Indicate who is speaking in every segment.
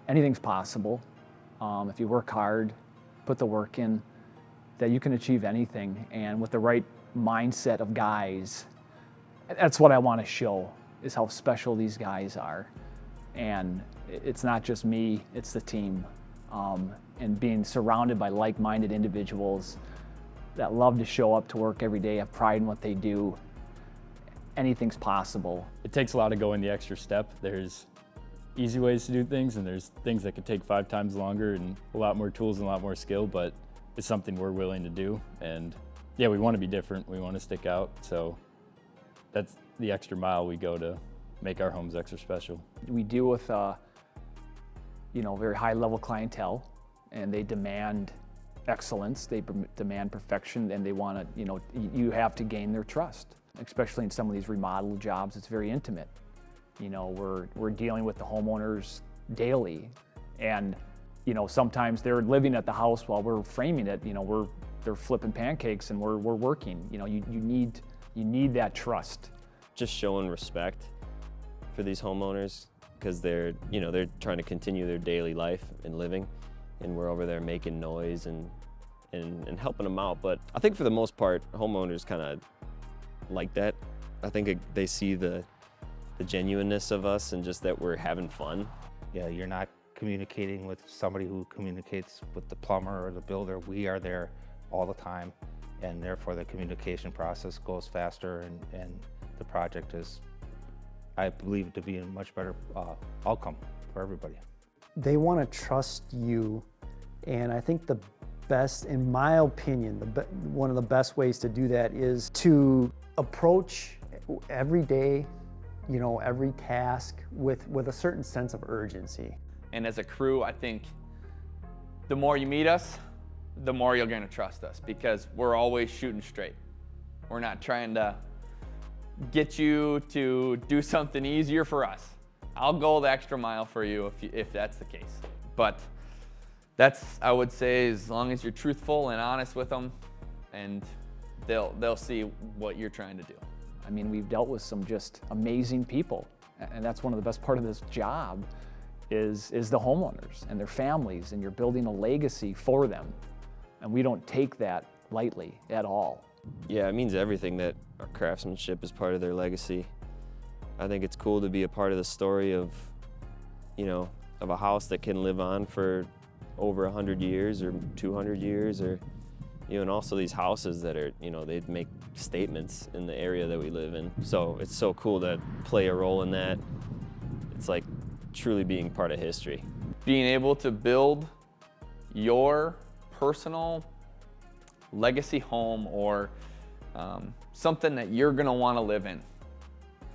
Speaker 1: anything's possible. If you work hard, put the work in, that you can achieve anything. And with the right mindset of guys, that's what I want to show, is how special these guys are. And it's not just me, it's the team. And being surrounded by like-minded individuals that love to show up to work every day, have pride in what they do. Anything's possible.
Speaker 2: It takes a lot of going the extra step. There's easy ways to do things, and there's things that could take 5 times longer and a lot more tools and a lot more skill, but it's something we're willing to do. And yeah, we want to be different. We want to stick out. So that's the extra mile we go to make our homes extra special.
Speaker 1: We deal with very high-level clientele, and they demand excellence, they demand perfection, and they want to, you have to gain their trust. Especially in some of these remodel jobs, it's very intimate. We're dealing with the homeowners daily, and sometimes they're living at the house while we're framing it. They're flipping pancakes and we're working. You need that trust.
Speaker 3: Just showing respect for these homeowners, because they're trying to continue their daily life and living, and we're over there making noise and helping them out. But I think for the most part, homeowners kind of like that. I think they see the genuineness of us and just that we're having fun.
Speaker 4: Yeah, you're not communicating with somebody who communicates with the plumber or the builder. We are there all the time, and therefore the communication process goes faster, and the project is, I believe, to be a much better outcome for everybody.
Speaker 5: They want to trust you, and I think the best, in my opinion, one of the best ways to do that is to approach every day, every task with a certain sense of urgency.
Speaker 6: And as a crew, I think the more you meet us, the more you're going to trust us, because we're always shooting straight. We're not trying to get you to do something easier for us. I'll go the extra mile for you if that's the case. But that's, I would say, as long as you're truthful and honest with them, and they'll see what you're trying to do.
Speaker 1: I mean, we've dealt with some just amazing people, and that's one of the best part of this job is the homeowners and their families, and you're building a legacy for them. And we don't take that lightly at all.
Speaker 3: Yeah, it means everything that our craftsmanship is part of their legacy. I think it's cool to be a part of the story of a house that can live on for over 100 years or 200 years, or and also these houses that are, they make statements in the area that we live in. So it's so cool to play a role in that. It's like truly being part of history.
Speaker 6: Being able to build your personal legacy home, or something that you're gonna wanna live in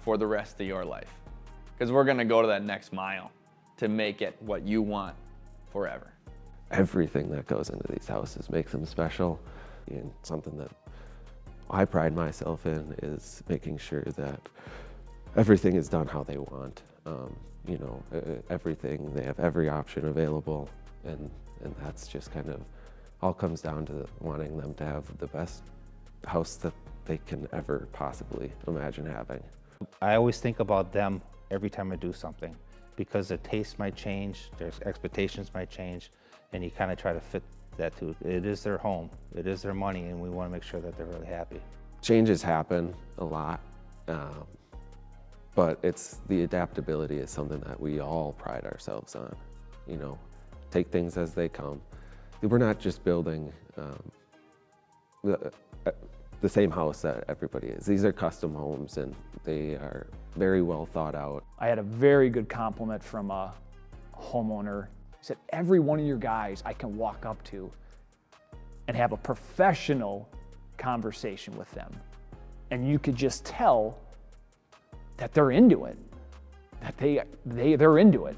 Speaker 6: for the rest of your life. Because we're gonna go to that next mile to make it what you want forever.
Speaker 7: Everything that goes into these houses makes them special, and something that I pride myself in is making sure that everything is done how they want. Everything, they have every option available, and that's just kind of all comes down to wanting them to have the best house that they can ever possibly imagine having.
Speaker 4: I always think about them every time I do something, because the taste might change, their expectations might change, and you kind of try to fit that to, it is their home, it is their money, and we want to make sure that they're really happy.
Speaker 7: Changes happen a lot, but it's the adaptability is something that we all pride ourselves on. Take things as they come. We're not just building the same house that everybody is. These are custom homes, and they are very well thought out.
Speaker 1: I had a very good compliment from a homeowner. He said, every one of your guys I can walk up to and have a professional conversation with them. And you could just tell that they're into it, that they're into it.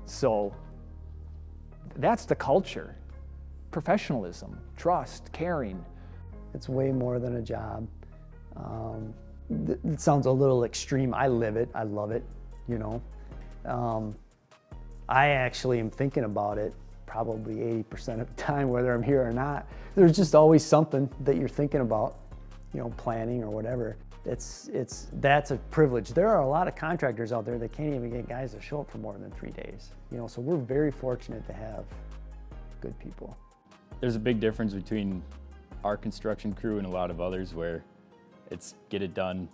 Speaker 1: So that's the culture. Professionalism, trust, caring.
Speaker 5: It's way more than a job. It sounds a little extreme. I live it, I love it, I actually am thinking about it probably 80% of the time, whether I'm here or not. There's just always something that you're thinking about, planning or whatever. that's a privilege. There are a lot of contractors out there that can't even get guys to show up for more than 3 days. You know, so we're very fortunate to have good people.
Speaker 2: There's a big difference between our construction crew and a lot of others where it's get it done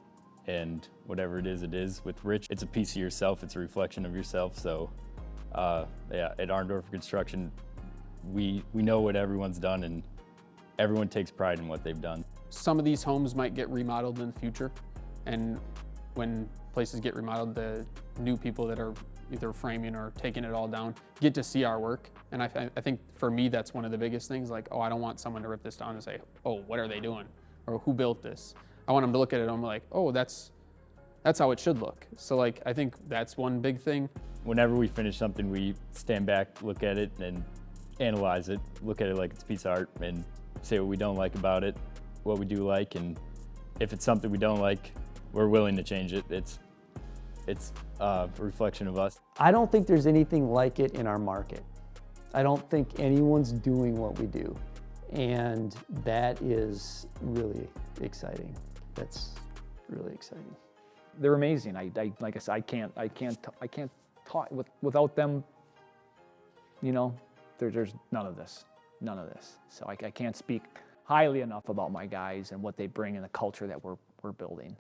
Speaker 2: and whatever it is. With Rich, it's a piece of yourself, it's a reflection of yourself. So yeah, at Arndorfer Construction, we know what everyone's done and everyone takes pride in what they've done.
Speaker 8: Some of these homes might get remodeled in the future, and when places get remodeled, the new people that are either framing or taking it all down get to see our work. And I think for me, that's one of the biggest things. Like, oh, I don't want someone to rip this down and say, oh, what are they doing? Or who built this? I want them to look at it and I'm like, oh, that's how it should look. So like, I think that's one big thing.
Speaker 2: Whenever we finish something, we stand back, look at it and analyze it, look at it like it's a piece of art and say what we don't like about it, what we do like, and if it's something we don't like, we're willing to change it. It's a reflection of us.
Speaker 5: I don't think there's anything like it in our market. I don't think anyone's doing what we do. And that is really exciting. That's really exciting.
Speaker 1: They're amazing. Like I said, I can't talk without them. You know, there's none of this. So I can't speak highly enough about my guys and what they bring and the culture that we're building.